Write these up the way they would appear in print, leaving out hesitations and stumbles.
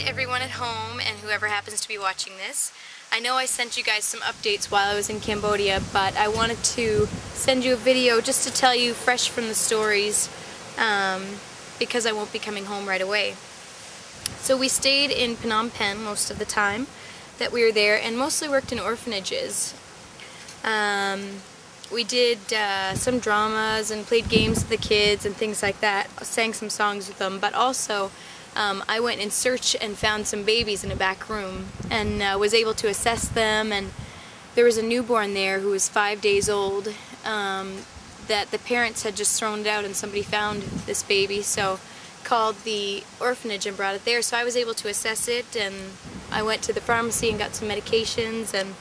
everyone at home and whoever happens to be watching this. I know I sent you guys some updates while I was in Cambodia, but I wanted to send you a video just to tell you fresh from the stories because I won't be coming home right away. So we stayed in Phnom Penh most of the time that we were there and mostly worked in orphanages. We did some dramas and played games with the kids and things like that, sang some songs with them, but also I went in search and found some babies in a back room and was able to assess them, and there was a newborn there who was 5 days old that the parents had just thrown it out, and somebody found this baby, so called the orphanage and brought it there. So I was able to assess it, and I went to the pharmacy and got some medications, and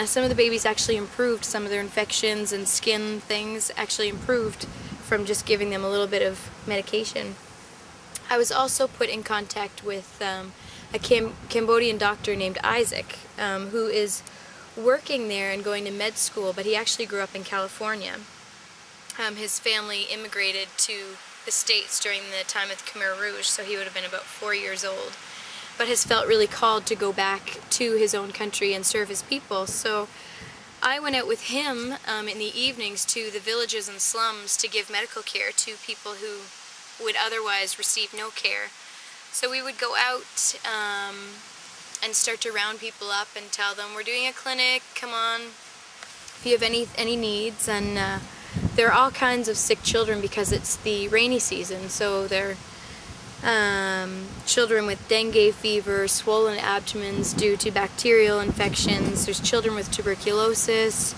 some of the babies actually improved. Some of their infections and skin things actually improved from just giving them a little bit of medication. I was also put in contact with a Cambodian doctor named Isaac, who is working there and going to med school, but he actually grew up in California. His family immigrated to the States during the time of the Khmer Rouge, so he would have been about 4 years old, but has felt really called to go back to his own country and serve his people. So I went out with him in the evenings to the villages and slums to give medical care to people who would otherwise receive no care. So we would go out and start to round people up and tell them, we're doing a clinic, come on, if you have any needs. And there are all kinds of sick children because it's the rainy season, so they're children with dengue fever, swollen abdomens due to bacterial infections. There's children with tuberculosis.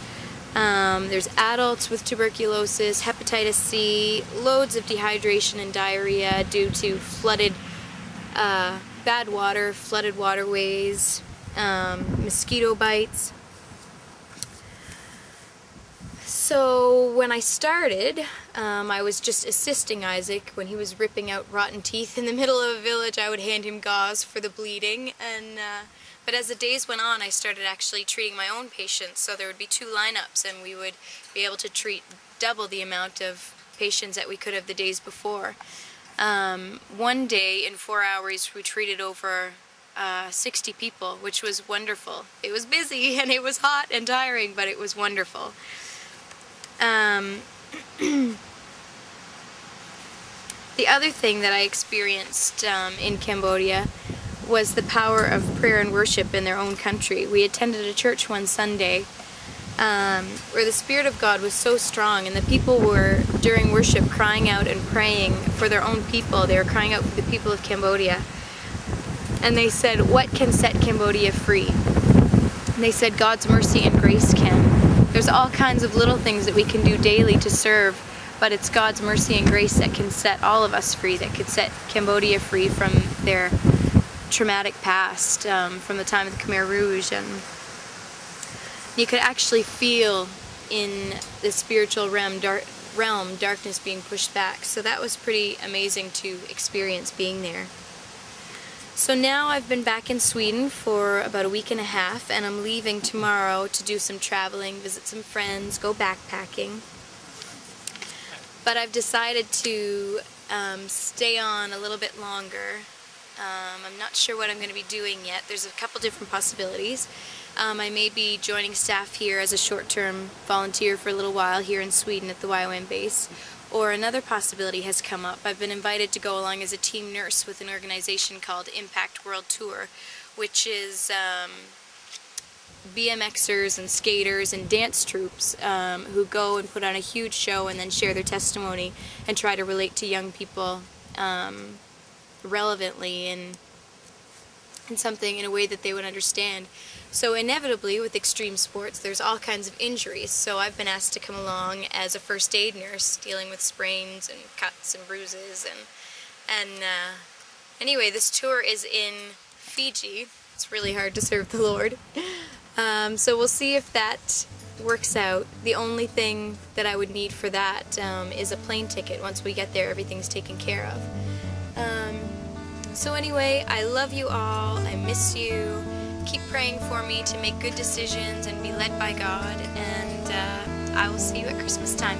There's adults with tuberculosis, hepatitis C, loads of dehydration and diarrhea due to flooded, bad water, flooded waterways, mosquito bites. So when I started, I was just assisting Isaac. When he was ripping out rotten teeth in the middle of a village, I would hand him gauze for the bleeding. But as the days went on, I started actually treating my own patients. So there would be 2 lineups, and we would be able to treat double the amount of patients that we could have the days before. One day, in 4 hours, we treated over 60 people, which was wonderful. It was busy, and it was hot and tiring, but it was wonderful. The other thing that I experienced in Cambodia was the power of prayer and worship in their own country. We attended a church one Sunday where the Spirit of God was so strong, and the people were, during worship, crying out and praying for their own people. They were crying out for the people of Cambodia. And they said, what can set Cambodia free? And they said, God's mercy and grace can. There's all kinds of little things that we can do daily to serve, but it's God's mercy and grace that can set all of us free, that could set Cambodia free from their traumatic past, from the time of the Khmer Rouge. And you could actually feel in the spiritual realm darkness being pushed back. So that was pretty amazing to experience being there. So now I've been back in Sweden for about a week and a half, and I'm leaving tomorrow to do some traveling, visit some friends, go backpacking. But I've decided to stay on a little bit longer. I'm not sure what I'm going to be doing yet. There's a couple different possibilities. I may be joining staff here as a short-term volunteer for a little while here in Sweden at the YWAM base. Or another possibility has come up. I've been invited to go along as a team nurse with an organization called Impact World Tour, which is BMXers and skaters and dance troops who go and put on a huge show and then share their testimony and try to relate to young people relevantly in something in a way that they would understand. So inevitably with extreme sports there's all kinds of injuries, so I've been asked to come along as a first aid nurse dealing with sprains and cuts and bruises, and anyway, this tour is in Fiji. It's really hard to serve the Lord. So we'll see if that works out. The only thing that I would need for that is a plane ticket. Once we get there, everything's taken care of. So anyway, I love you all. I miss you. Keep praying for me to make good decisions and be led by God, and I will see you at Christmas time.